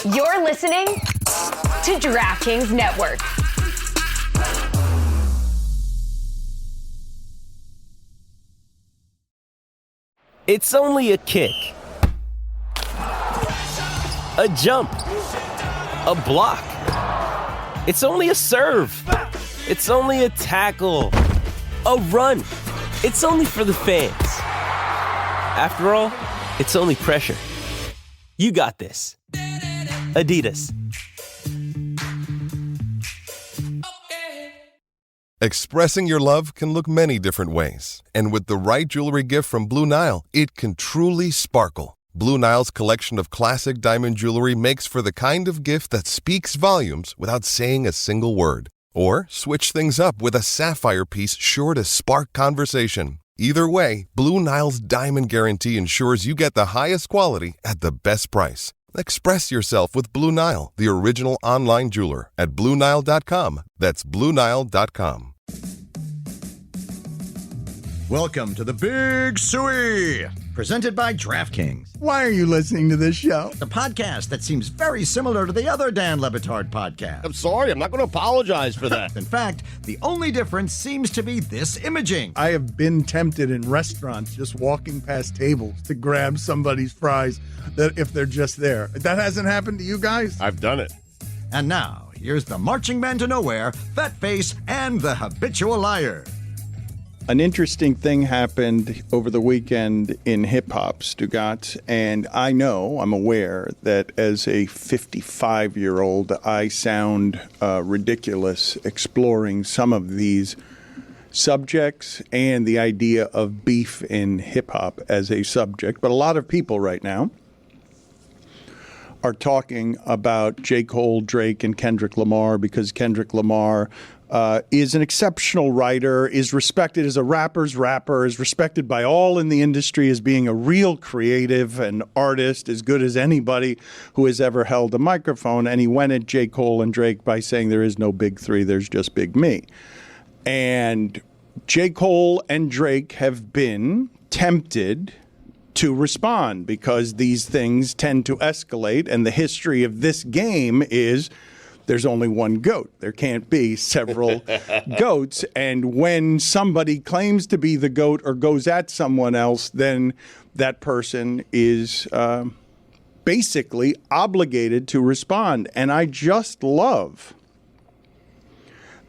You're listening to DraftKings Network. It's only a kick, a jump, a block. It's only a serve. It's only a tackle, a run. It's only for the fans. After all, it's only pressure. You got this. Adidas. Expressing your love can look many different ways. And with the right jewelry gift from Blue Nile, it can truly sparkle. Blue Nile's collection of classic diamond jewelry makes for the kind of gift that speaks volumes without saying a single word. Or switch things up with a sapphire piece sure to spark conversation. Either way, Blue Nile's Diamond Guarantee ensures you get the highest quality at the best price. Express yourself with Blue Nile, the original online jeweler, at BlueNile.com. That's BlueNile.com. Welcome to the Big Suey, presented by DraftKings, Why are you listening to this show? the podcast that seems very similar to the other Dan Le Batard podcast. I'm sorry, I'm not going to apologize for that. In fact, the only difference seems to be this imaging. I have been tempted in restaurants just walking past tables to grab somebody's fries that if they're just there. That hasn't happened to you guys? I've done it. And now, here's the marching man to nowhere, Fat Face, and the habitual liar. An interesting thing happened over the weekend in hip-hop, Stugotz, and I'm aware that as a 55-year-old, I sound ridiculous exploring some of these subjects and the idea of beef in hip-hop as a subject. But a lot of people right now are talking about J. Cole, Drake, and Kendrick Lamar because Kendrick Lamar is an exceptional writer, is respected as a rapper's rapper, is respected by all in the industry as being a real creative and artist, as good as anybody who has ever held a microphone. And he went at J. Cole and Drake by saying there is no big three, there's just big me. And J. Cole and Drake have been tempted to respond because these things tend to escalate. And the history of this game is there's only one goat. There can't be several goats. And when somebody claims to be the goat or goes at someone else, then that person is basically obligated to respond. And I just love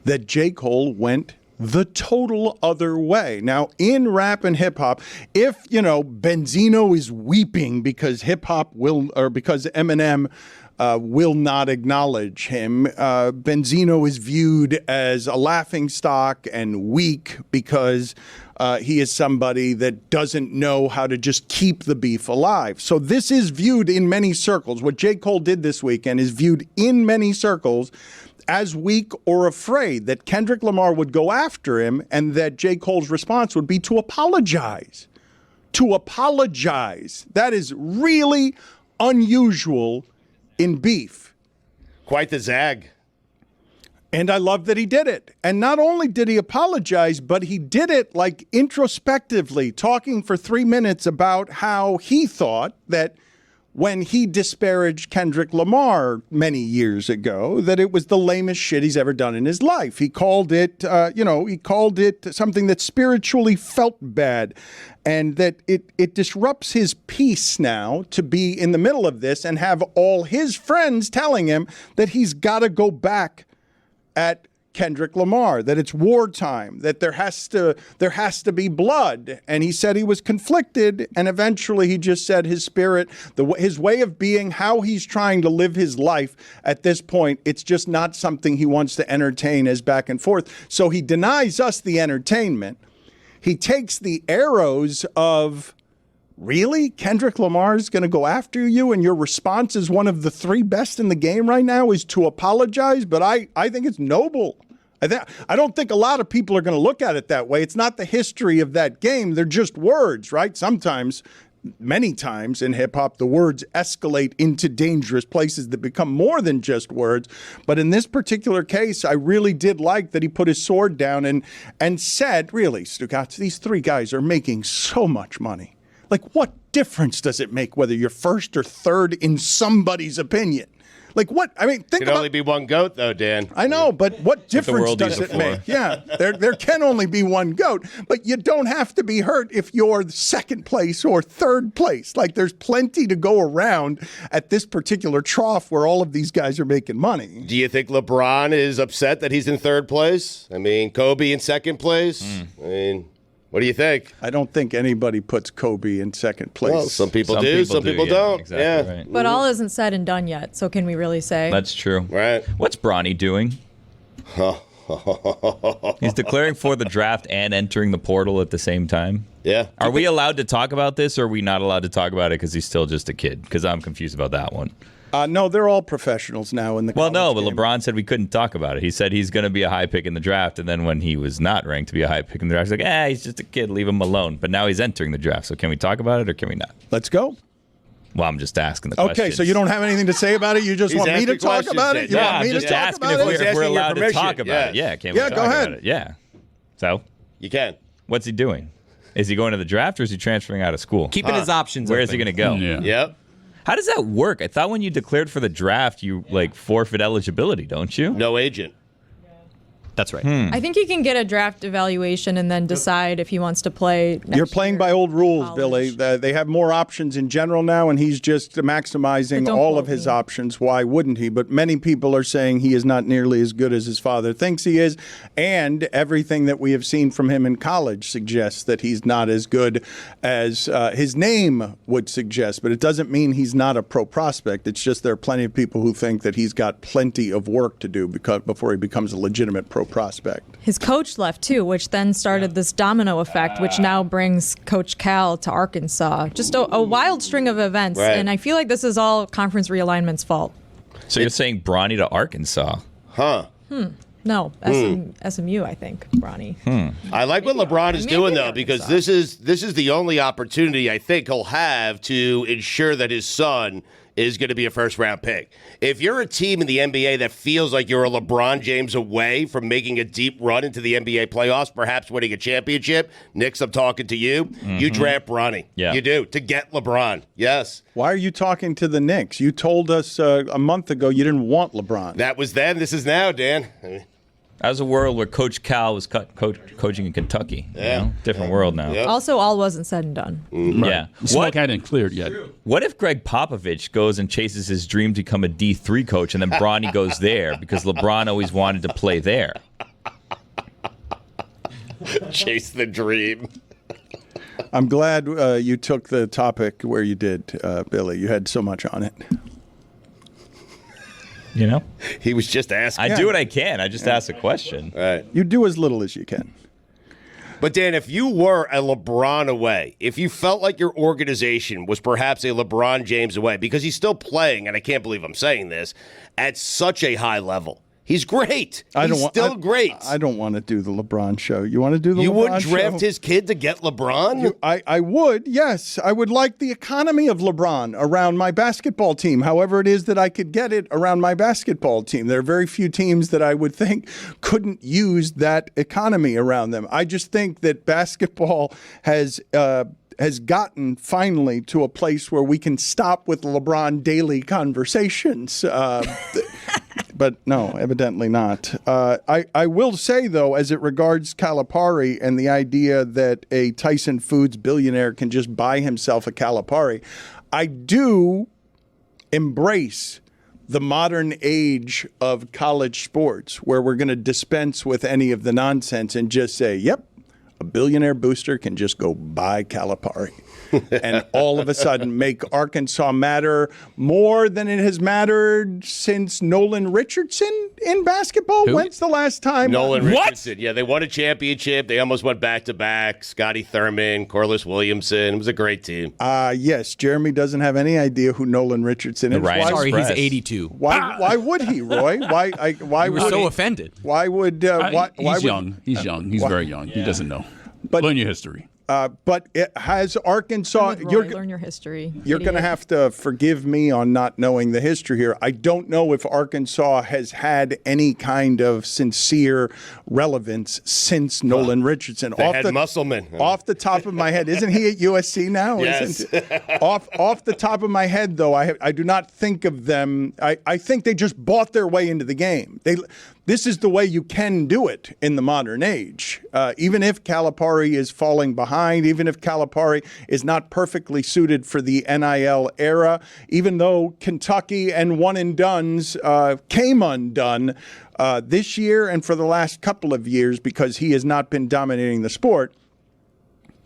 that J. Cole went the total other way. Now, in rap and hip hop, if, Benzino is weeping because hip hop because Eminem will not acknowledge him, Benzino is viewed as a laughingstock and weak because he is somebody that doesn't know how to just keep the beef alive. So this is viewed in many circles. What J. Cole did this weekend is viewed in many circles as weak or afraid that Kendrick Lamar would go after him and that J. Cole's response would be to apologize. To apologize. That is really unusual in beef. Quite the zag. And I love that he did it. And not only did he apologize, but he did it like introspectively, talking for 3 minutes about how he thought that when he disparaged Kendrick Lamar many years ago, that it was the lamest shit he's ever done in his life. He called it, something that spiritually felt bad, and that it disrupts his peace now to be in the middle of this and have all his friends telling him that he's got to go back at Kendrick Lamar, that it's wartime, that there has to be blood. And he said he was conflicted, and eventually he just said his spirit, his way of being, how he's trying to live his life at this point, it's just not something he wants to entertain as back and forth. So he denies us the entertainment. He takes the arrows of, really? Kendrick Lamar is going to go after you, and your response is one of the three best in the game right now is to apologize? But I think it's noble. I don't think a lot of people are going to look at it that way. It's not the history of that game. They're just words, right? Sometimes, many times in hip-hop, the words escalate into dangerous places that become more than just words. But in this particular case, I really did like that he put his sword down and said, really, Stugotz, these three guys are making so much money. Like, what difference does it make whether you're first or third in somebody's opinion? Like what? I mean, think Can about. only be one goat, though, Dan. I know, but what difference world does needs it a floor. make? Yeah, there can only be one goat, but you don't have to be hurt if you're second place or third place. Like there's plenty to go around at this particular trough where all of these guys are making money. Do you think LeBron is upset that he's in third place? I mean, Kobe in second place? I mean, what do you think? I don't think anybody puts Kobe in second place. Well, some people do, some people don't. Exactly Yeah. right. But all isn't said and done yet, so can we really say? That's true. Right. What's Bronny doing? He's declaring for the draft and entering the portal at the same time. Yeah. Are we allowed to talk about this, or are we not allowed to talk about it because he's still just a kid? Because I'm confused about that one. No, they're all professionals now in the Well, no, but college game. LeBron said we couldn't talk about it. He said he's going to be a high pick in the draft, and then when he was not ranked to be a high pick in the draft, he's like, he's just a kid, leave him alone. But now he's entering the draft, so can we talk about it or can we not? Let's go. Well, I'm just asking the Okay, questions. so you don't have anything to say about it? You just He's want me to asking talk questions, about then. it? You Yeah, want I'm me just to talk asking about if it? He's we're asking your allowed to permission, talk about it. yes. Yeah, can we Yeah, talk go ahead. about it? Yeah. So, You can. what's he doing? Is he going to the draft or is he transferring out of school? Keeping his options Where open. is he going to go? Yeah. Yep. How does that work? I thought when you declared for the draft, you forfeit eligibility, don't you? No agent. That's right. I think he can get a draft evaluation and then decide if he wants to play next You're playing year. by old rules, College. Billy. They have more options in general now, and he's just maximizing But don't all quote of his me. options. Why wouldn't he? But many people are saying he is not nearly as good as his father thinks he is, and everything that we have seen from him in college suggests that he's not as good as his name would suggest. But it doesn't mean he's not a pro prospect. It's just there are plenty of people who think that he's got plenty of work to do before he becomes a legitimate pro prospect. His coach left too, which then started this domino effect, which now brings Coach Cal to Arkansas. Just a wild string of events, Right. and I feel like this is all conference realignment's fault. So you're saying Bronny to Arkansas? Huh. No, SMU, I think, Bronny. I like what LeBron is Maybe doing, though, Arkansas. because this is the only opportunity I think he'll have to ensure that his son is going to be a first-round pick. If you're a team in the NBA that feels like you're a LeBron James away from making a deep run into the NBA playoffs, perhaps winning a championship, Knicks, I'm talking to you, you draft Bronny. Yeah. You do, to get LeBron. Yes. Why are you talking to the Knicks? You told us a month ago you didn't want LeBron. That was then. This is now, Dan. I mean, That was a world where Coach Cal was coaching in Kentucky. you Yeah. know? Different world now. Yep. Also, all wasn't said and done. Yeah. The smoke hadn't cleared yet. What if Greg Popovich goes and chases his dream to become a D3 coach and then Bronny goes there because LeBron always wanted to play there? Chase the dream. I'm glad you took the topic where you did, Billy. You had so much on it. You know? He was just asking. I do what I can. I just ask a question. Right. You do as little as you can. But, Dan, if you were a LeBron away, if you felt like your organization was perhaps a LeBron James away, because he's still playing, and I can't believe I'm saying this, at such a high level. He's great. He's still great. I don't want to do the LeBron show. You want to do the You LeBron would draft show? his kid to get LeBron? I would, yes. I would like the economy of LeBron around my basketball team, however it is that I could get it around my basketball team. There are very few teams that I would think couldn't use that economy around them. I just think that basketball has gotten finally to a place where we can stop with LeBron daily conversations. But no, evidently not. I will say, though, as it regards Calipari and the idea that a Tyson Foods billionaire can just buy himself a Calipari, I do embrace the modern age of college sports where we're going to dispense with any of the nonsense and just say, yep, a billionaire booster can just go buy Calipari. And all of a sudden make Arkansas matter more than it has mattered since Nolan Richardson in basketball. Who? When's the last time? Nolan Richardson. Yeah, they won a championship. They almost went back-to-back. Scotty Thurman, Corliss Williamson. It was a great team. Yes, Jeremy doesn't have any idea who Nolan Richardson is. Ryan Why, Sorry, he's Express. 82. why would he, Roy? Why You were would so he? offended. Why would? Why He's would, young. He's young. He's very young. He doesn't know. But- Learn your history. But it has Arkansas. Learn your history. You're going to have to forgive me on not knowing the history here. I don't know if Arkansas has had any kind of sincere relevance since Nolan Richardson. They had Musselman. Off the top of my head, isn't he at USC now? Yes. Off the top of my head, though, I do not think of them. I think they just bought their way into the game. This is the way you can do it in the modern age. Even if Calipari is falling behind, even if Calipari is not perfectly suited for the NIL era, even though Kentucky and one and dones came undone this year and for the last couple of years because he has not been dominating the sport.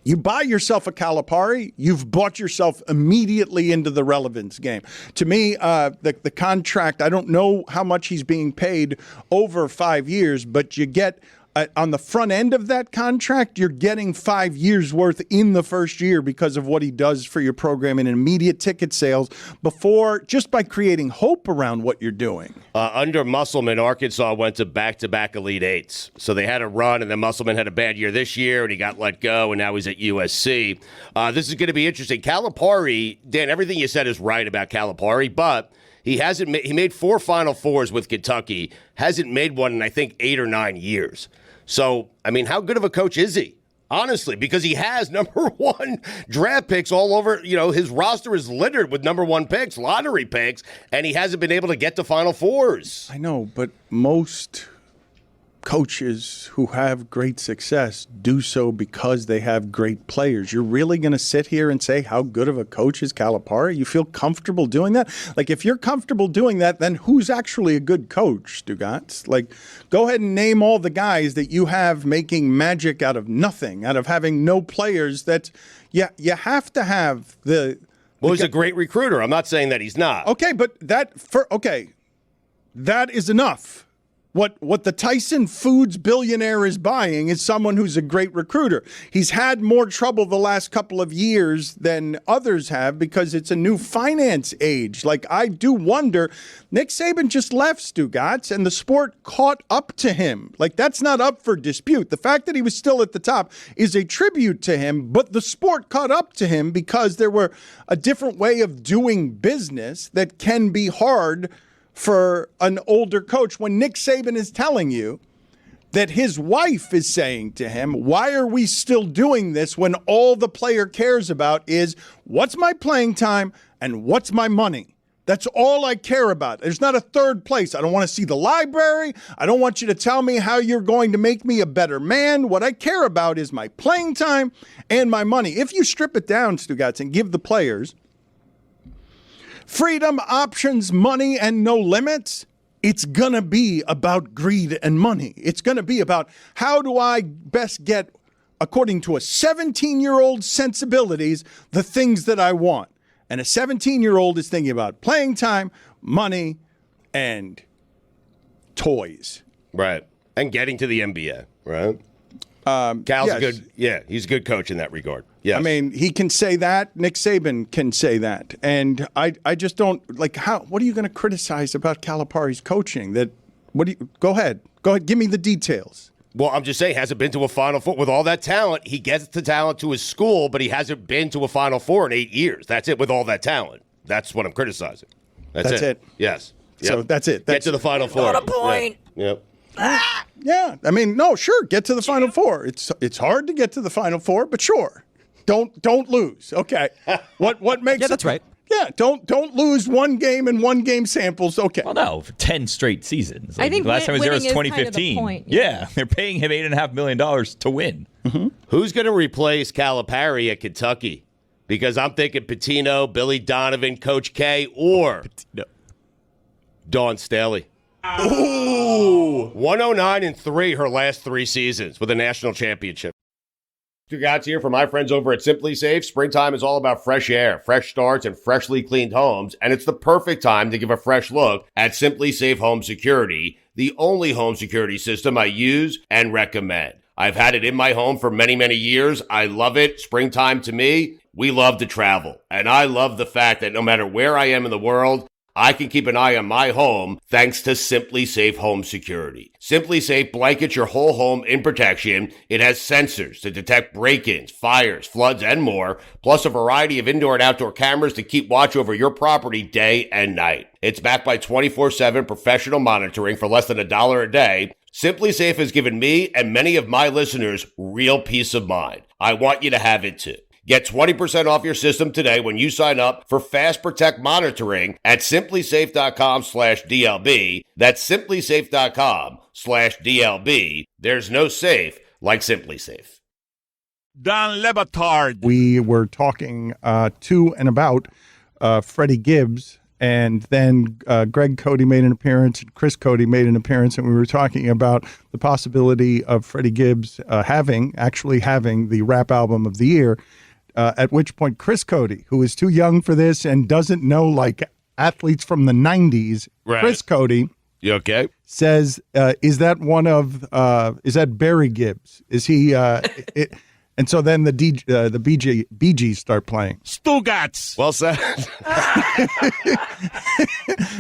You buy yourself a Calipari, you've bought yourself immediately into the relevance game. To me, the contract, I don't know how much he's being paid over 5 years, but you get on the front end of that contract, you're getting 5 years worth in the first year because of what he does for your program in immediate ticket sales just by creating hope around what you're doing. Under Musselman, Arkansas went to back-to-back Elite Eights. So they had a run, and then Musselman had a bad year this year, and he got let go, and now he's at USC. This is going to be interesting. Calipari, Dan, everything you said is right about Calipari, but he made 4 Final Fours with Kentucky, hasn't made one in, I think, 8 or 9 years. So, I mean, how good of a coach is he? Honestly, because he has number 1 draft picks all over. You know, his roster is littered with number 1 picks, lottery picks, and he hasn't been able to get to Final Fours. I know, but most coaches who have great success do so because they have great players. You're really going to sit here and say how good of a coach is Calipari? You feel comfortable doing that? Like, if you're comfortable doing that, then who's actually a good coach, Stugotz? Like, go ahead and name all the guys that you have making magic out of nothing, out of having no players. That you have to have the... Well, he's a great recruiter. I'm not saying that he's not. Okay, but that is enough. What the Tyson Foods billionaire is buying is someone who's a great recruiter. He's had more trouble the last couple of years than others have because it's a new finance age. Like, I do wonder, Nick Saban just left Stugotz and the sport caught up to him. Like, that's not up for dispute. The fact that he was still at the top is a tribute to him, but the sport caught up to him because there were a different way of doing business that can be hard for an older coach. When Nick Saban is telling you that his wife is saying to him, why are we still doing this when all the player cares about is what's my playing time and what's my money? That's all I care about. There's not a third place. I don't want to see the library. I don't want you to tell me how you're going to make me a better man. What I care about is my playing time and my money. If you strip it down, Stugotz, and give the players freedom, options, money, and no limits, it's going to be about greed and money. It's going to be about how do I best get, according to a 17-year-old's sensibilities, the things that I want. And a 17-year-old is thinking about playing time, money, and toys. Right. And getting to the NBA, right? Cal's yes. good. Yeah, he's a good coach in that regard. Yes. I mean, he can say that. Nick Saban can say that. And I just don't, like, what are you going to criticize about Calipari's coaching? Go ahead, give me the details. Well, I'm just saying, hasn't been to a Final Four. With all that talent, he gets the talent to his school, but he hasn't been to a Final Four in 8 years. That's it, with all that talent. That's what I'm criticizing. That's it. Yes. Yep. So that's it. Get to the Final Four. Got a point. Yep. Yeah, I mean, no, sure, get to the Final Four. It's hard to get to the Final Four, but sure, don't lose. Okay, what makes yeah, that's right. Yeah, don't lose one game and one game samples. Okay. Well, no, for 10 straight seasons. I think the last time he was there was winning is 2015. kind of the point, yeah, they're paying him $8.5 million to win. Mm-hmm. Who's going to replace Calipari at Kentucky? Because I'm thinking Pitino, Billy Donovan, Coach K, or Dawn Staley. Ooh, 109-3 her last 3 seasons with a national championship. Stugotz here for my friends over at Simply Safe. Springtime is all about fresh air, fresh starts, and freshly cleaned homes, and it's the perfect time to give a fresh look at Simply Safe Home Security, the only home security system I use and recommend. I've had it in my home for many, many years. I love it. Springtime to me, we love to travel, and I love the fact that no matter where I am in the world, I can keep an eye on my home thanks to Simply Safe Home Security. Simply Safe blankets your whole home in protection. It has sensors to detect break-ins, fires, floods, and more, plus a variety of indoor and outdoor cameras to keep watch over your property day and night. It's backed by 24/7 professional monitoring for less than $1 a day. Simply Safe has given me and many of my listeners real peace of mind. I want you to have it too. Get 20% off your system today when you sign up for Fast Protect monitoring at simplysafe.com/DLB. That's simplysafe.com/DLB. There's no safe like Simply Safe. Don Batard. We were talking to and about Freddie Gibbs, and then Greg Cody made an appearance, and Chris Cody made an appearance, and we were talking about the possibility of Freddie Gibbs actually having the rap album of the year. At which point, Chris Cody, who is too young for this and doesn't know like athletes from the 90s, right. Chris Cody, you okay? Says, is that is that Barry Gibbs? Is he? And so then the Bee Gees start playing. Stugotz. Well said.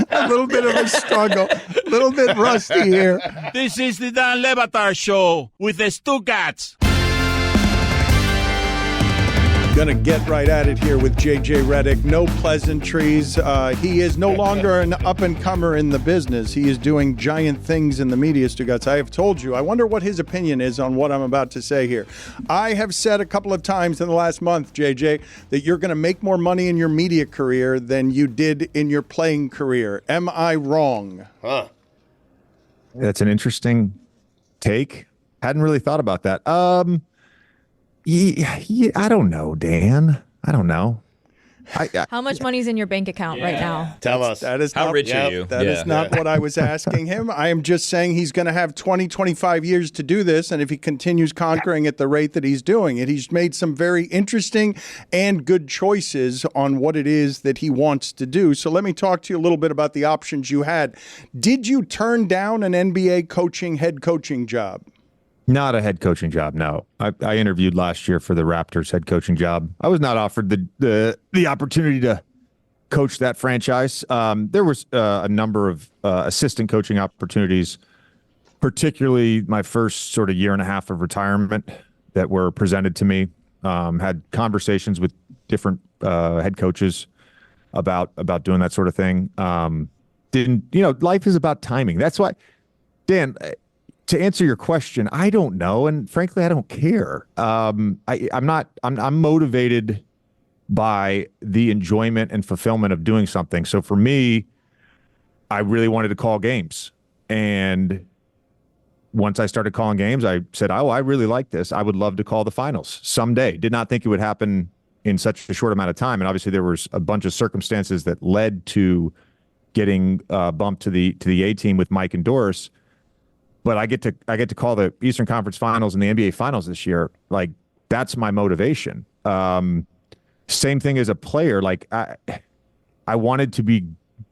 A little bit of a struggle, a little bit rusty here. This is the Don Batard Show with the Stugotz. Gonna get right at it here with JJ Redick. No pleasantries. He is no longer an up-and-comer in the business. He is doing giant things in the media, Stugotz. I have told you. I wonder what his opinion is on what I'm about to say here. I have said a couple of times in the last month, JJ, that you're going to make more money in your media career than you did in your playing career. Am I wrong? Huh. That's an interesting take. Hadn't really thought about that. Yeah, I don't know, Dan. I don't know. How much money's in your bank account right now? Tell us. That is How not, rich are you? That is not what I was asking him. I am just saying he's going to have 20, 25 years to do this, and if he continues conquering at the rate that he's doing it, he's made some very interesting and good choices on what it is that he wants to do. So let me talk to you a little bit about the options you had. Did you turn down an NBA head coaching job? Not a head coaching job, no. I interviewed last year for the Raptors head coaching job. I was not offered the opportunity to coach that franchise. There was a number of assistant coaching opportunities, particularly my first sort of year and a half of retirement that were presented to me. Had conversations with different head coaches about doing that sort of thing. Life is about timing. That's why, Dan, to answer your question, I don't know, and frankly, I don't care. I'm motivated by the enjoyment and fulfillment of doing something. So for me, I really wanted to call games, and once I started calling games, I said, "Oh, I really like this. I would love to call the finals someday." Did not think it would happen in such a short amount of time, and obviously there was a bunch of circumstances that led to getting bumped to the A team with Mike and Doris. But I get to call the Eastern Conference Finals and the NBA Finals this year. Like, that's my motivation. Same thing as a player. Like, I wanted to be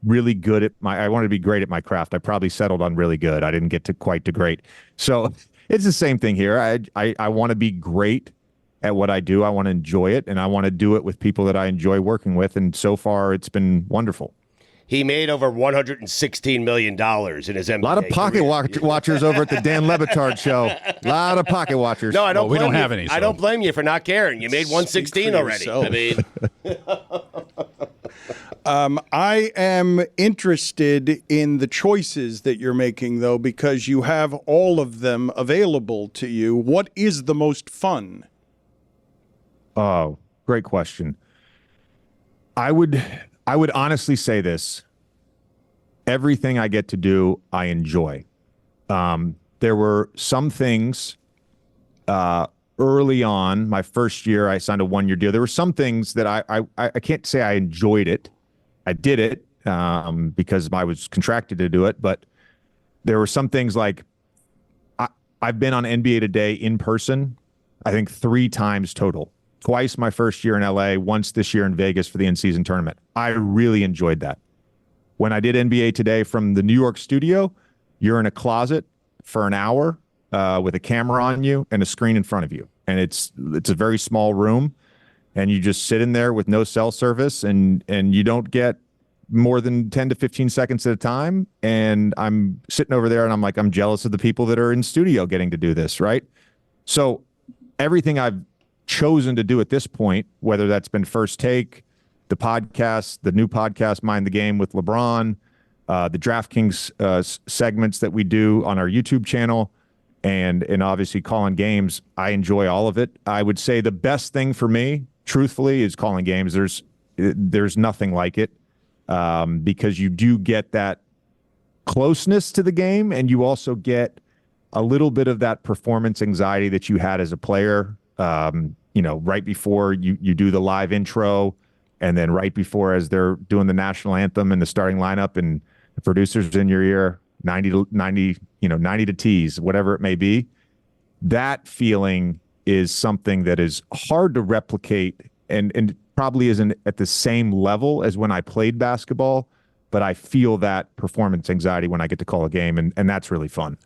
really good I wanted to be great at my craft. I probably settled on really good. I didn't get to quite to great. So it's the same thing here. I want to be great at what I do. I want to enjoy it, and I want to do it with people that I enjoy working with. And so far, it's been wonderful. He made over $116 million in his NBA. A lot of pocket watchers over at the Dan Batard show. A lot of pocket watchers. No, I don't. We don't have any. I don't blame you for not caring. You made 116 already. I mean, I am interested in the choices that you're making, though, because you have all of them available to you. What is the most fun? Oh, great question. I would honestly say this. Everything I get to do, I enjoy. There were some things early on, my first year, I signed a 1-year deal. There were some things that I can't say I enjoyed it. I did it because I was contracted to do it. But there were some things like I've been on NBA Today in person, I think 3 times total. Twice my first year in LA, once this year in Vegas for the in-season tournament. I really enjoyed that. When I did NBA Today from the New York studio, you're in a closet for an hour with a camera on you and a screen in front of you. And it's a very small room, and you just sit in there with no cell service, and you don't get more than 10 to 15 seconds at a time. And I'm sitting over there and I'm like, I'm jealous of the people that are in studio getting to do this, right? So everything I've chosen to do at this point, whether that's been First Take, the podcast, the new podcast, Mind the Game with LeBron, the DraftKings segments that we do on our YouTube channel, and obviously calling games, I enjoy all of it. I would say the best thing for me, truthfully, is calling games. There's nothing like it, because you do get that closeness to the game, and you also get a little bit of that performance anxiety that you had as a player. Right before you do the live intro, and then right before, as they're doing the national anthem and the starting lineup, and the producer's in your ear, 90 to tease, whatever it may be. That feeling is something that is hard to replicate, and probably isn't at the same level as when I played basketball, but I feel that performance anxiety when I get to call a game, and that's really fun.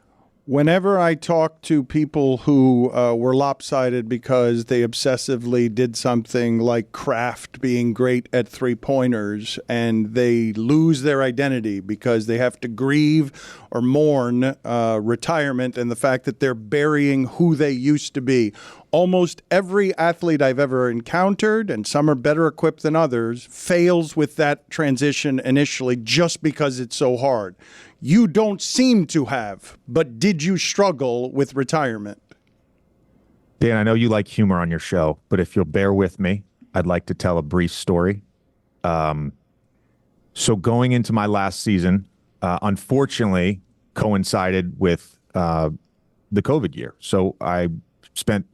Whenever I talk to people who were lopsided because they obsessively did something like Kraft being great at three-pointers, and they lose their identity because they have to grieve or mourn retirement and the fact that they're burying who they used to be. Almost every athlete I've ever encountered, and some are better equipped than others, fails with that transition initially just because it's so hard. You don't seem to have, but did you struggle with retirement? Dan, I know you like humor on your show, but if you'll bear with me, I'd like to tell a brief story. So going into my last season, unfortunately, coincided with the COVID year. So I spent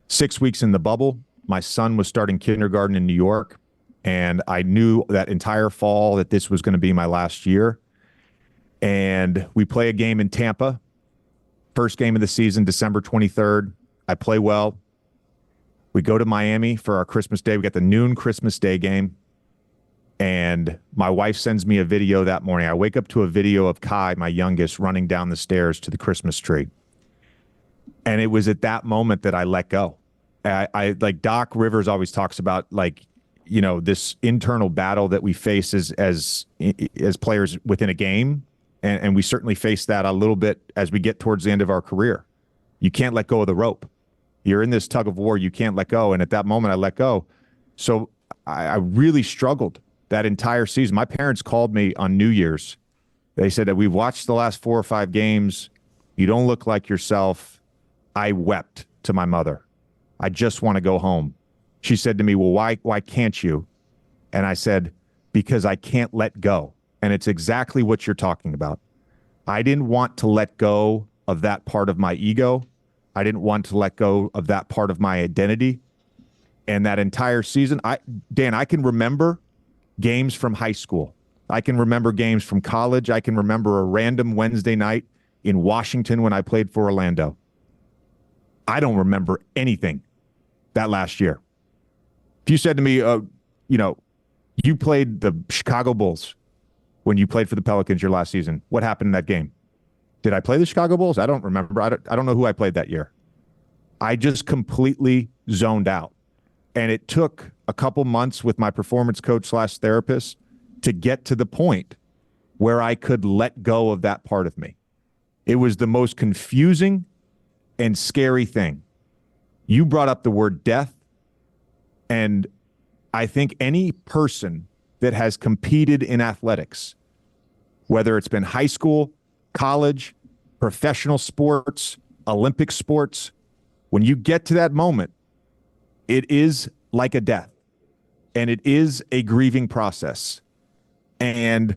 6 weeks in the bubble. My son was starting kindergarten in New York, and I knew that entire fall that this was going to be my last year. And we play a game in Tampa, first game of the season, December 23rd. I play well. We go to Miami for our Christmas Day. We got the noon Christmas Day game. And my wife sends me a video that morning. I wake up to a video of Kai, my youngest, running down the stairs to the Christmas tree. And it was at that moment that I let go. I like Doc Rivers always talks about, this internal battle that we face as players within a game. And we certainly face that a little bit as we get towards the end of our career. You can't let go of the rope. You're in this tug of war. You can't let go. And at that moment, I let go. So I really struggled that entire season. My parents called me on New Year's. They said that we've watched the last 4 or 5 games. You don't look like yourself. I wept to my mother. I just want to go home. She said to me, well, why can't you? And I said, because I can't let go. And it's exactly what you're talking about. I didn't want to let go of that part of my ego. I didn't want to let go of that part of my identity. And that entire season, Dan, I can remember games from high school. I can remember games from college. I can remember a random Wednesday night in Washington when I played for Orlando. I don't remember anything that last year. If you said to me, you played the Chicago Bulls when you played for the Pelicans your last season, what happened in that game? Did I play the Chicago Bulls? I don't remember. I don't know who I played that year. I just completely zoned out. And it took a couple months with my performance coach / therapist to get to the point where I could let go of that part of me. It was the most confusing and scary thing. You brought up the word death, and I think any person that has competed in athletics, whether it's been high school, college, professional sports, Olympic sports, when you get to that moment, it is like a death, and it is a grieving process. And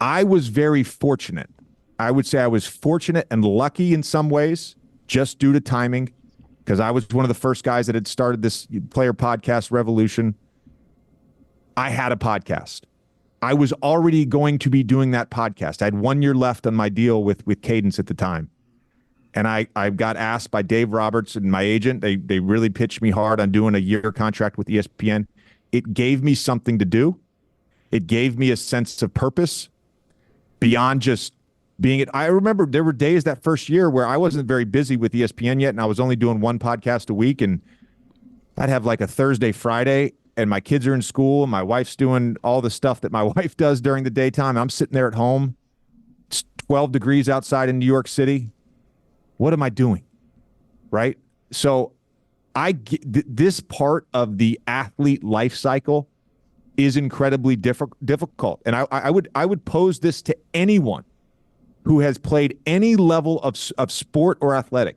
I was very fortunate. I would say I was fortunate and lucky in some ways, just due to timing, because I was one of the first guys that had started this player podcast revolution. I had a podcast. I was already going to be doing that podcast. I had 1 year left on my deal with Cadence at the time. And I got asked by Dave Roberts and my agent. They really pitched me hard on doing a year contract with ESPN. It gave me something to do. It gave me a sense of purpose beyond just being it. I remember there were days that first year where I wasn't very busy with ESPN yet, and I was only doing one podcast a week, and I'd have like a Thursday, Friday, and my kids are in school, and my wife's doing all the stuff that my wife does during the daytime. I'm sitting there at home. It's 12 degrees outside in New York City. What am I doing? Right? So this part of the athlete life cycle is incredibly difficult. And I would pose this to anyone who has played any level of sport or athletic.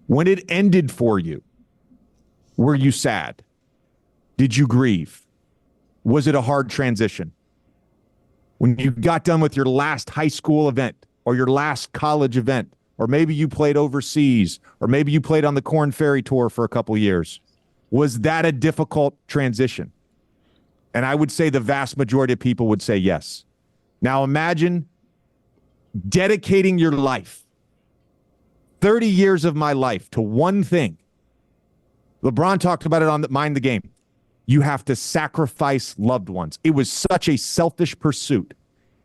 When it ended for you, were you sad? Did you grieve? Was it a hard transition? When you got done with your last high school event or your last college event, or maybe you played overseas, or maybe you played on the Corn Ferry Tour for a couple years, was that a difficult transition? And I would say the vast majority of people would say yes. Now imagine dedicating your life, 30 years of my life, to one thing. LeBron talked about it on Mind the Game. You have to sacrifice loved ones. It was such a selfish pursuit,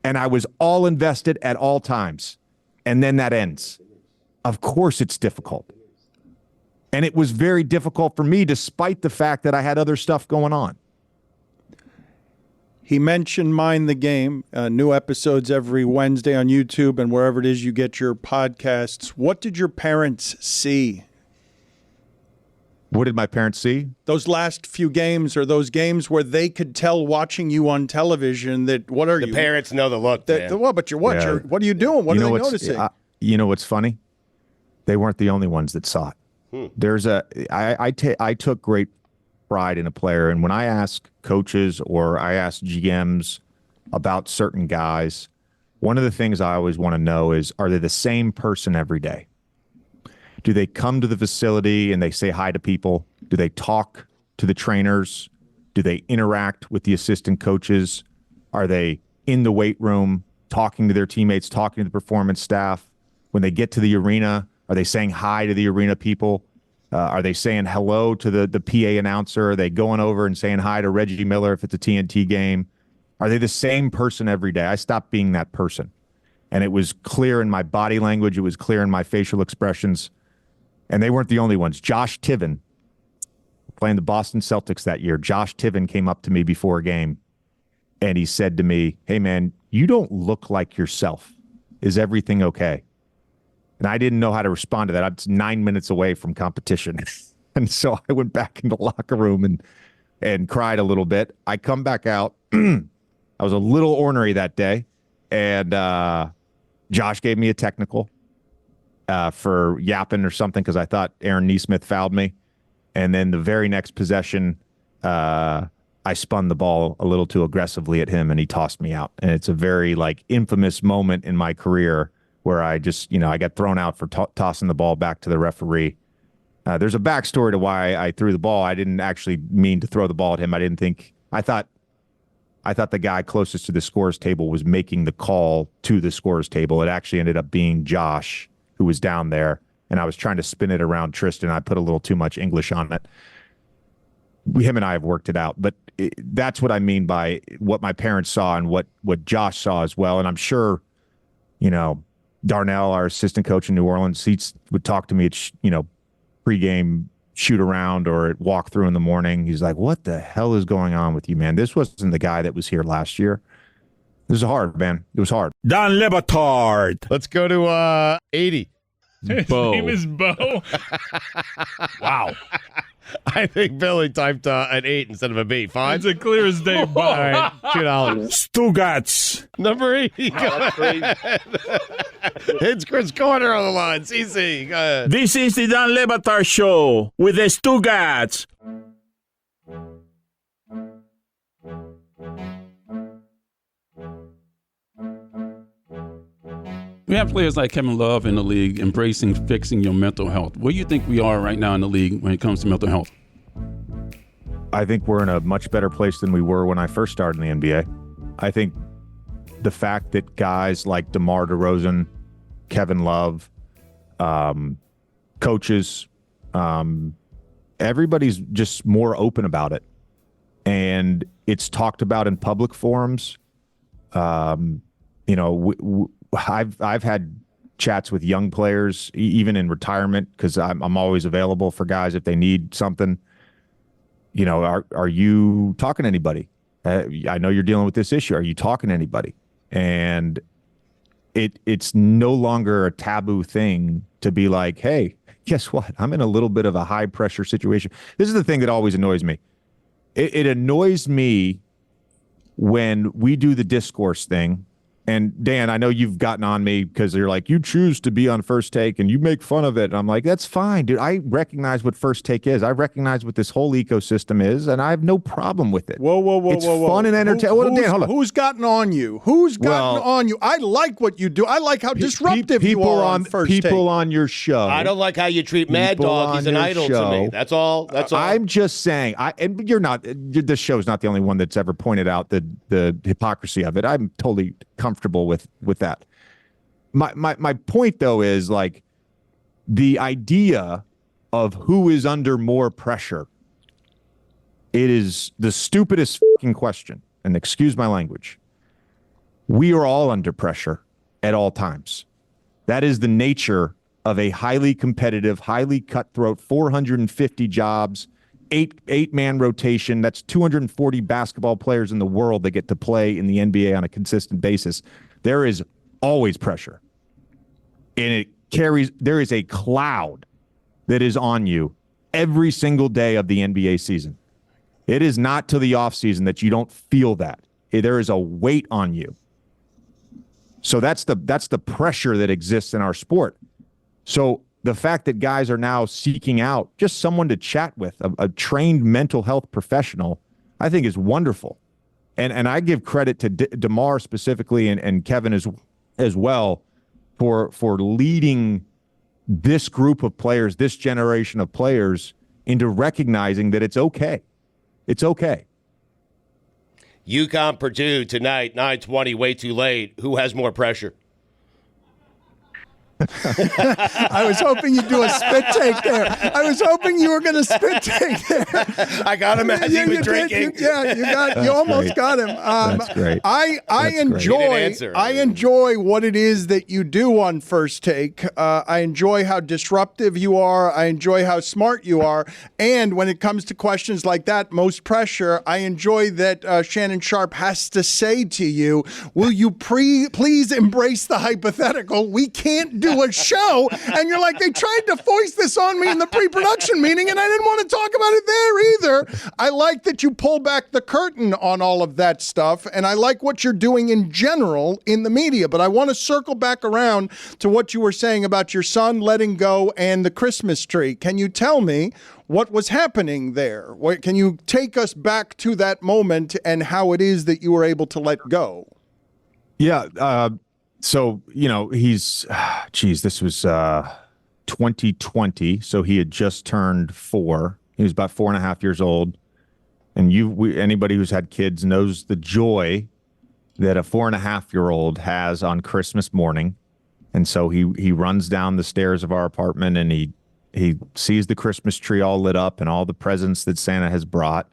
and I was all invested at all times. And then that ends. Of course it's difficult. And it was very difficult for me, despite the fact that I had other stuff going on. He mentioned Mind the Game, new episodes every Wednesday on YouTube and wherever it is you get your podcasts. What did your parents see? What did my parents see? Those last few games, or those games where they could tell watching you on television that, what are you? The parents know the look, man. Well, but what are you doing? What are they noticing? You know what's funny? They weren't the only ones that saw it. I took great pride in a player, and when I ask coaches or I ask GMs about certain guys, one of the things I always want to know is, are they the same person every day? Do they come to the facility and they say hi to people? Do they talk to the trainers? Do they interact with the assistant coaches? Are they in the weight room talking to their teammates, talking to the performance staff? When they get to the arena, are they saying hi to the arena people? Are they saying hello to the PA announcer? Are they going over and saying hi to Reggie Miller if it's a TNT game? Are they the same person every day? I stopped being that person. And it was clear in my body language. It was clear in my facial expressions. And they weren't the only ones. Josh Tiven, playing the Boston Celtics that year, Josh Tiven came up to me before a game, and he said to me, "Hey, man, you don't look like yourself. Is everything okay?" And I didn't know how to respond to that. I was 9 minutes away from competition. And so I went back in the locker room and cried a little bit. I come back out. I was a little ornery that day. And Josh gave me a technical for yapping or something, because I thought Aaron Nesmith fouled me. And then the very next possession, I spun the ball a little too aggressively at him, and he tossed me out. And it's a very infamous moment in my career where I just, I got thrown out for tossing the ball back to the referee. There's a backstory to why I threw the ball. I didn't actually mean to throw the ball at him. I thought the guy closest to the scorer's table was making the call to the scorer's table. It actually ended up being Josh, who was down there, and I was trying to spin it around Tristan. I put a little too much English on it. Him and I have worked it out, but that's what I mean by what my parents saw and what Josh saw as well. And I'm sure, Darnell, our assistant coach in New Orleans, he would talk to me at, pregame shoot around or at walk through in the morning. He's like, "What the hell is going on with you, man? This wasn't the guy that was here last year." This is hard, man. It was hard. Don Le Batard. Let's go to 80. His name is Bo. Wow. I think Billy typed an 8 instead of a B. Fine. It's a clear as day, Bo. All right, $2. Stugotz. Number 80. It's Chris Corner on the line. CC, go ahead. This is the Don Le Batard Show with the Stugotz. We have players like Kevin Love in the league embracing fixing your mental health. Where do you think we are right now in the league when it comes to mental health? I think we're in a much better place than we were when I first started in the NBA. I think the fact that guys like DeMar DeRozan, Kevin Love, coaches, everybody's just more open about it. And it's talked about in public forums. I've had chats with young players, even in retirement, because I'm always available for guys if they need something. are you talking to anybody? I know you're dealing with this issue. Are you talking to anybody? And it's no longer a taboo thing to be like, hey, guess what? I'm in a little bit of a high pressure situation. This is the thing that always annoys me. It annoys me when we do the discourse thing. And Dan, I know you've gotten on me because you're like, you choose to be on First Take and you make fun of it. And I'm like, that's fine, dude. I recognize what First Take is. I recognize what this whole ecosystem is, and I have no problem with it. Whoa. It's fun and entertaining. Dan, hold on. Who's gotten on you? Who's gotten on you? I like what you do. I like how disruptive you are on First Take. People on your show. I don't like how you treat Mad Dog. He's an idol to me. That's all. I'm just saying. And you're not. This show's not the only one that's ever pointed out the hypocrisy of it. I'm totally comfortable with that. My point though is like the idea of who is under more pressure. It is the stupidest fucking question, and excuse my language. We are all under pressure at all times. That is the nature of a highly competitive, highly cutthroat, 450 jobs, eight-man rotation. That's 240 basketball players in the world that get to play in the NBA on a consistent basis. There is always pressure. And there is a cloud that is on you every single day of the NBA season. It is not till the offseason that you don't feel that. There is a weight on you. So that's the pressure that exists in our sport. So the fact that guys are now seeking out just someone to chat with, a trained mental health professional, I think is wonderful. And I give credit to DeMar specifically and Kevin as well for leading this group of players, this generation of players, into recognizing that it's okay. It's okay. UConn Purdue tonight, 9:20, way too late. Who has more pressure? I was hoping you'd do a spit take there. I was hoping you were going to spit take there. I got him as he was drinking. You almost got him. That's great. I enjoy what it is that you do on First Take. I enjoy how disruptive you are. I enjoy how smart you are. And when it comes to questions like that, most pressure, I enjoy that Shannon Sharp has to say to you, will you please embrace the hypothetical? We can't do a show. And you're like, they tried to foist this on me in the pre-production meeting, and I didn't want to talk about it there either. I like that you pull back the curtain on all of that stuff, and I like what you're doing in general in the media. But I want to circle back around to what you were saying about your son letting go and the Christmas tree. Can you tell me what was happening there? Can you take us back to that moment and how it is that you were able to let go? Yeah, so, this was 2020. So he had just turned 4. He was about 4.5 years old. And anybody who's had kids knows the joy that a 4.5-year-old has on Christmas morning. And so he runs down the stairs of our apartment and he sees the Christmas tree all lit up and all the presents that Santa has brought.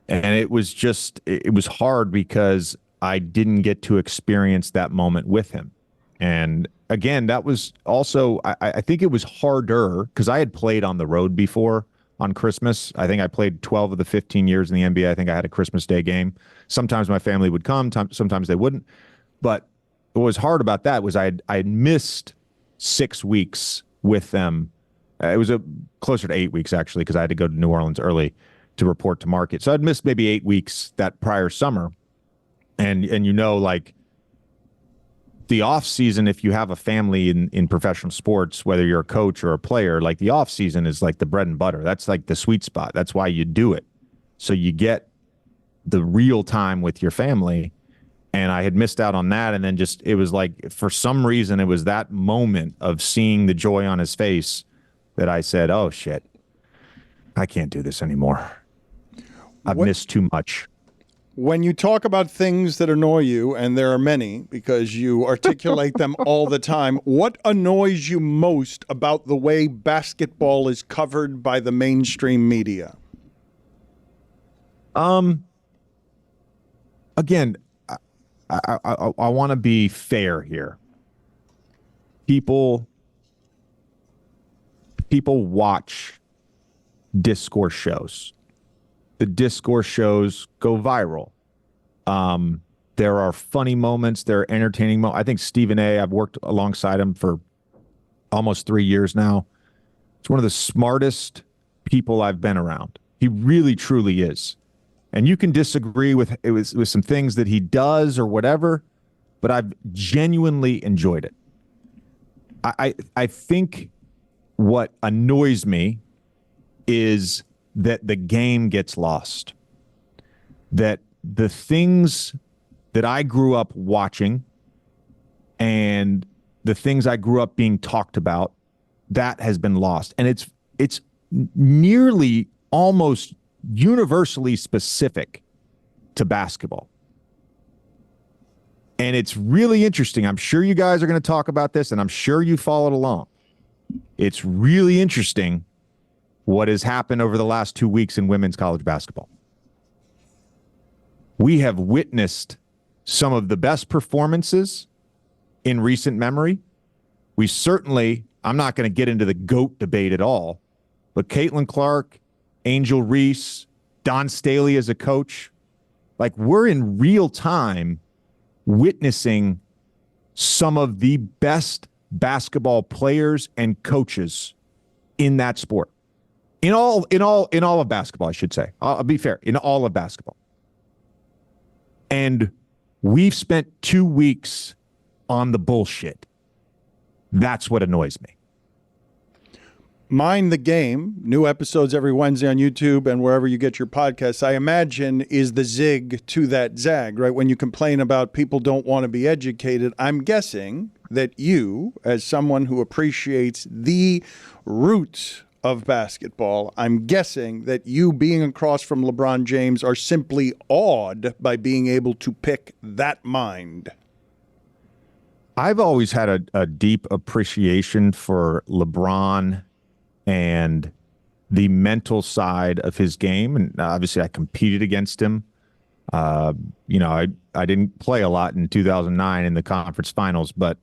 And it was hard because I didn't get to experience that moment with him. And again, that was also, I think it was harder because I had played on the road before on Christmas. I think I played 12 of the 15 years in the NBA. I think I had a Christmas Day game. Sometimes my family would come, sometimes they wouldn't. But what was hard about that was I had missed 6 weeks with them. It was closer to 8 weeks, actually, because I had to go to New Orleans early to report to market. So I'd missed maybe 8 weeks that prior summer. And like the off season, if you have a family in professional sports, whether you're a coach or a player, like the off season is like the bread and butter. That's like the sweet spot. That's why you do it. So you get the real time with your family. And I had missed out on that. And then it was like, for some reason, it was that moment of seeing the joy on his face that I said, oh shit, I can't do this anymore. I've missed too much. When you talk about things that annoy you, and there are many because you articulate them all the time, what annoys you most about the way basketball is covered by the mainstream media? Again, I want to be fair here. People watch discourse shows. the discourse shows go viral. There are funny moments. There are entertaining moments. I think Stephen A., I've worked alongside him for almost 3 years now. It's one of the smartest people I've been around. He really, truly is. And you can disagree with some things that he does or whatever, but I've genuinely enjoyed it. I think what annoys me is that the game gets lost. That the things that I grew up watching and the things I grew up being talked about, that has been lost. And it's nearly almost universally specific to basketball. And it's really interesting. I'm sure you guys are going to talk about this, and I'm sure you followed along. It's really interesting what has happened over the last 2 weeks in women's college basketball. We have witnessed some of the best performances in recent memory. We certainly, I'm not going to get into the GOAT debate at all, but Caitlin Clark, Angel Reese, Don Staley as a coach, like we're in real time witnessing some of the best basketball players and coaches in that sport. In all of basketball, I should say. I'll be fair, in all of basketball. And we've spent 2 weeks on the bullshit. That's what annoys me. Mind the Game, new episodes every Wednesday on YouTube and wherever you get your podcasts, I imagine is the zig to that zag, right? When you complain about people don't want to be educated, I'm guessing that you, as someone who appreciates the roots of basketball, I'm guessing that you being across from LeBron James are simply awed by being able to pick that mind. I've always had a deep appreciation for LeBron and the mental side of his game. And obviously I competed against him. I didn't play a lot in 2009 in the conference finals, but,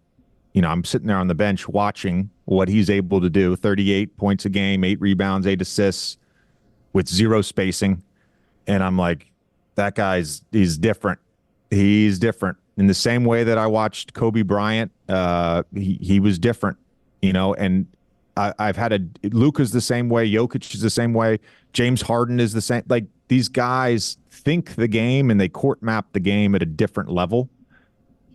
I'm sitting there on the bench watching what he's able to do. 38 points a game, 8 rebounds, 8 assists with 0 spacing. And I'm like, that he's different. He's different. In the same way that I watched Kobe Bryant, he was different, and I've had Luka's the same way, Jokic is the same way, James Harden is the same. Like, these guys think the game and they court map the game at a different level.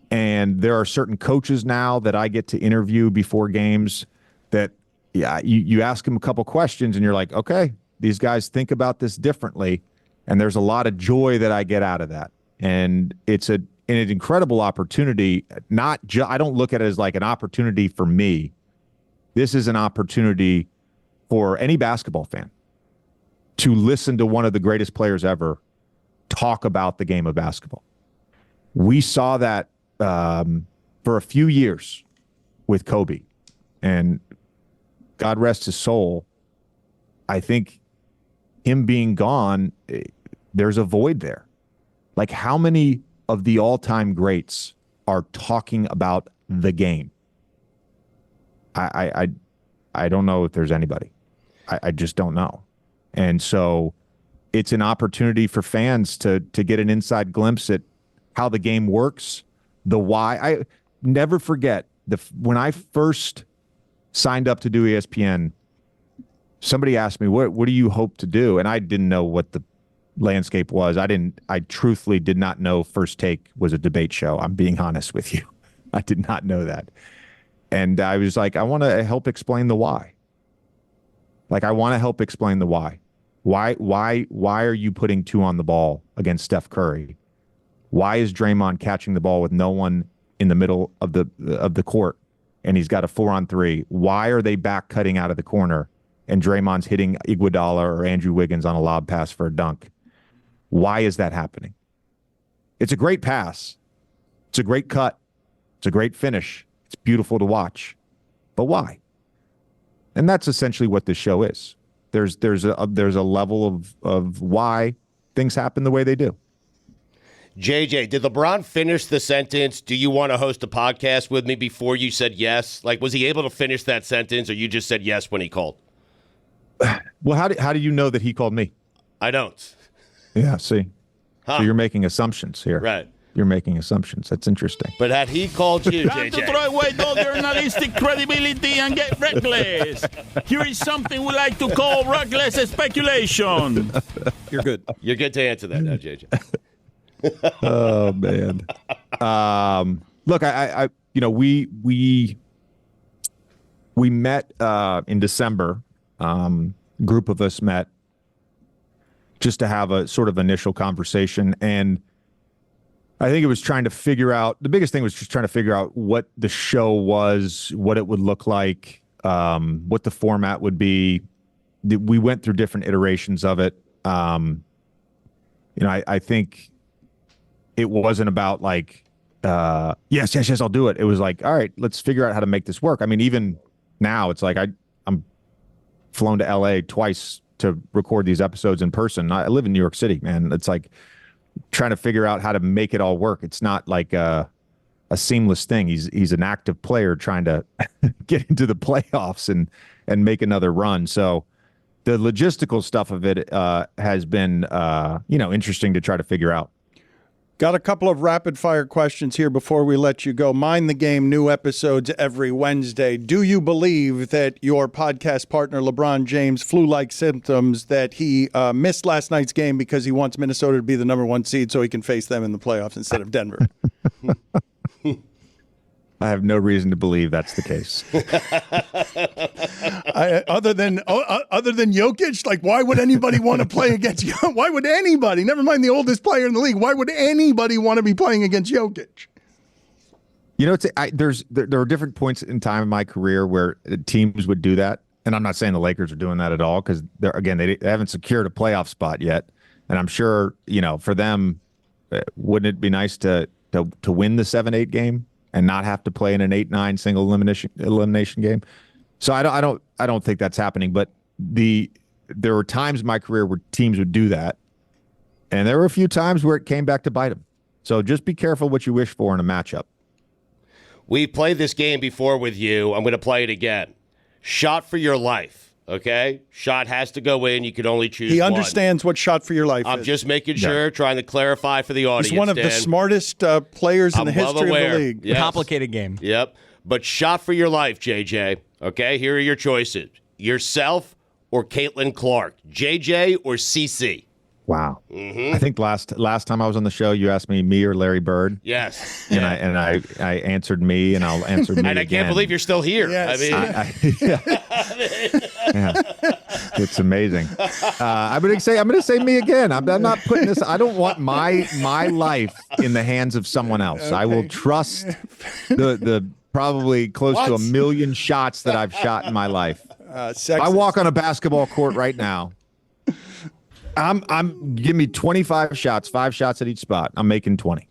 And there are certain coaches now that I get to interview before games that, you ask them a couple questions and you're like, okay, these guys think about this differently. And there's a lot of joy that I get out of that. And it's an incredible opportunity. I don't look at it as like an opportunity for me. This is an opportunity for any basketball fan to listen to one of the greatest players ever talk about the game of basketball. We saw that for a few years with Kobe, and God rest his soul. I think him being gone, there's a void there. Like, how many of the all-time greats are talking about the game? I don't know if there's anybody. I just don't know. And so it's an opportunity for fans to get an inside glimpse at how the game works, the why. I never forget when I first signed up to do ESPN, somebody asked me, what do you hope to do? And I didn't know what the landscape was. I truthfully did not know First Take was a debate show. I'm being honest with you. I did not know that. And I was like, I want to help explain the why. Like, I want to help explain the why. Why are you putting 2 on the ball against Steph Curry? Why is Draymond catching the ball with no one in the middle of the court and he's got a 4-on-3? Why are they back cutting out of the corner and Draymond's hitting Iguodala or Andrew Wiggins on a lob pass for a dunk? Why is that happening? It's a great pass. It's a great cut. It's a great finish. It's beautiful to watch. But why? And that's essentially what this show is. There's a level of why things happen the way they do. JJ, did LeBron finish the sentence, do you want to host a podcast with me, before you said yes? Like, was he able to finish that sentence, or you just said yes when he called? Well, how do you know that he called me? I don't. Yeah, see. Huh. So you're making assumptions here. Right. You're making assumptions. That's interesting. But had he called you, Time to JJ? throw away all journalistic credibility and get reckless. Here is something we like to call reckless speculation. You're good. You're good to answer that now, JJ. Oh man. Look, I we met in December. Group of us met just to have a sort of initial conversation, and I think it was trying to figure out, the biggest thing was just trying to figure out what the show was, what it would look like, what the format would be. We went through different iterations of it. I think it wasn't about like, yes, I'll do it. It was like, all right, let's figure out how to make this work. I mean, even now it's like I'm flown to LA twice to record these episodes in person. I live in New York City, man. It's like trying to figure out how to make it all work. It's not like a seamless thing. He's an active player trying to get into the playoffs and make another run. So the logistical stuff of it has been interesting to try to figure out. Got a couple of rapid-fire questions here before we let you go. Mind the Game, new episodes every Wednesday. Do you believe that your podcast partner, LeBron James, flu-like symptoms, that he missed last night's game because he wants Minnesota to be the number 1 seed so he can face them in the playoffs instead of Denver? I have no reason to believe that's the case. Other than Jokic, like, why would anybody want to play against Jokic? Why would anybody, never mind the oldest player in the league, why would anybody want to be playing against Jokic? There are different points in time in my career where teams would do that. And I'm not saying the Lakers are doing that at all because, they haven't secured a playoff spot yet. And I'm sure, for them, wouldn't it be nice to win the 7-8 game and not have to play in an 8-9 single elimination game? So I don't think that's happening. But there were times in my career where teams would do that, and there were a few times where it came back to bite them. So just be careful what you wish for in a matchup. We played this game before with you. I'm going to play it again. Shot for your life. Okay? Shot has to go in. You can only choose He one. understands what shot for your life is. I'm just making sure, trying to clarify for the audience. He's one of the smartest players in the history of the league. Yes. Complicated game. Yep. But shot for your life, JJ. Okay, here are your choices. Yourself or Caitlin Clark. JJ or CC. Wow. Mm-hmm. I think last time I was on the show, you asked me or Larry Bird. Yes. And I answered me, and I'll answer me and I again. can't believe you're still here. Yes. Yeah. It's amazing. I'm gonna say me again. I'm not putting this. I don't want my life in the hands of someone else. Okay. I will trust the probably close to 1 million shots that I've shot in my life. I walk on a basketball court right now. Give me 25 shots, 5 shots at each spot. I'm making 20.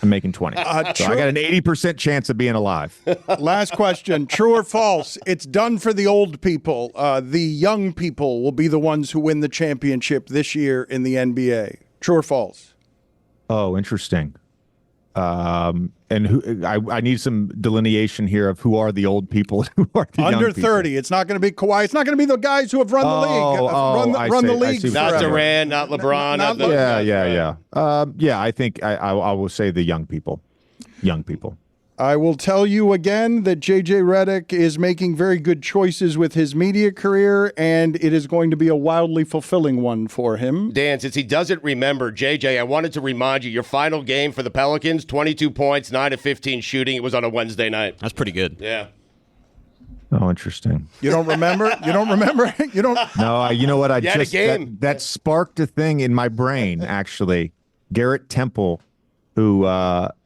So I got an 80% chance of being alive. Last question. True or false? It's done for the old people. The young people will be the ones who win the championship this year in the NBA. True or false? Oh, interesting. And who? I need some delineation here of who are the old people, who are the under young 30. People. It's not going to be Kawhi. It's not going to be the guys who have run the league. Run the league. Not Durant, not LeBron. Yeah. I think I will say the young people. Young people. I will tell you again that JJ Redick is making very good choices with his media career, and it is going to be a wildly fulfilling one for him. Dan, since he doesn't remember, JJ, I wanted to remind you, your final game for the Pelicans, 22 points, 9 of 15 shooting. It was on a Wednesday night. That's pretty good. Yeah. Oh, interesting. You don't remember? You don't remember? You don't? No, you know what? That sparked a thing in my brain, actually. Garrett Temple, who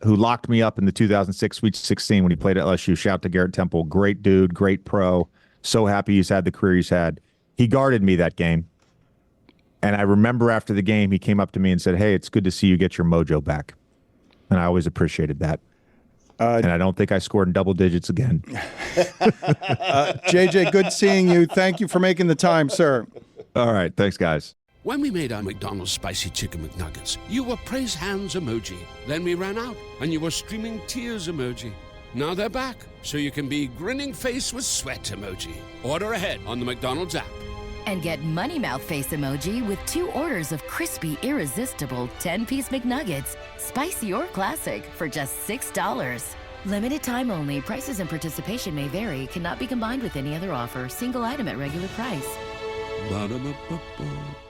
locked me up in the 2006 Sweet 16 when he played at LSU. Shout out to Garrett Temple. Great dude, great pro. So happy he's had the career he's had. He guarded me that game. And I remember after the game, he came up to me and said, "Hey, it's good to see you get your mojo back." And I always appreciated that. And I don't think I scored in double digits again. JJ, good seeing you. Thank you for making the time, sir. All right. Thanks, guys. When we made our McDonald's Spicy Chicken McNuggets, you were praise hands emoji. Then we ran out, and you were streaming tears emoji. Now they're back, so you can be grinning face with sweat emoji. Order ahead on the McDonald's app. And get Money Mouth face emoji with 2 orders of crispy, irresistible 10-piece McNuggets, spicy or classic, for just $6. Limited time only. Prices and participation may vary. Cannot be combined with any other offer. Single item at regular price. Ba-da-ba-ba-ba.